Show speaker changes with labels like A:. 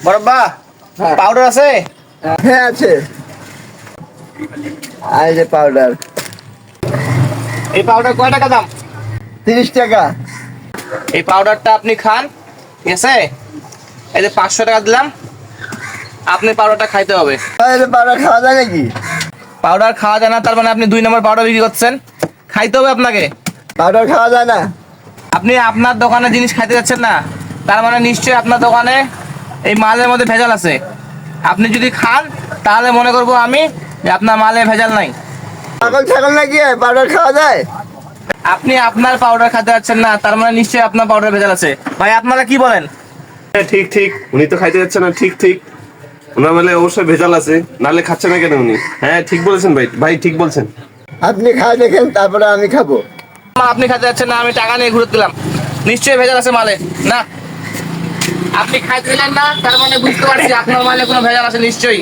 A: বড়ব্বা
B: হ্যাঁ।
A: পাউডার আছে?
B: হ্যাঁ আছে, এই যে পাউডার।
A: এই পাউডার কয় টাকা দাম?
B: 30 টাকা।
A: এই পাউডারটা আপনি খান, ঠিক আছে? এই যে 500 টাকা দিলাম, আপনি পাউডারটা খাইতে হবে।
B: এই যে পাউডার খাওয়া যায় নাকি?
A: পাউডার খাওয়া যায় না তার মানে আপনি 2 নম্বর পাউডার বিক্রি করছেন, খাইতে হবে আপনাকে।
B: পাউডার খাওয়া যায় না?
A: আপনি আপনার দোকানে জিনিস খাইতে যাচ্ছেন না, তার মানে নিশ্চয়ই আপনার দোকানে এই মালের মধ্যে ভেজাল আছে। আপনি যদি খান তাহলে মনে করবো আমি যে আপনার মালে ভেজাল নাই।
B: পাগল ছাগল নাকি পাউডার খাওয়া যায়?
A: আপনি আপনার পাউডার খাইতে যাচ্ছেন না, তার মানে নিশ্চয়ই আপনার পাউডার ভেজাল আছে। ভাই আপনারা কি বলেন?
C: হ্যাঁ ঠিক ঠিক, উনি তো খাইতে যাচ্ছে না, ঠিক ঠিক। ওনার বলে অবশ্যই ভেজাল আছে, নাহলে খাচ্ছে না কেন উনি? হ্যাঁ ঠিক বলেছেন ভাই, ভাই ঠিক বলছেন।
B: আপনি খাই দেখেন, তারপরে আমি খাবো।
A: আপনি খাইতে যাচ্ছেন না, আমি টাকা নিয়ে ঘুরে দিলাম, নিশ্চয়ই ভেজাল আছে মালে। না, আপনি খাইতে দিলেন না, তার মানে বুঝতে পারছি আপনার মালে কোনো ভেজাল আছে নিশ্চয়ই।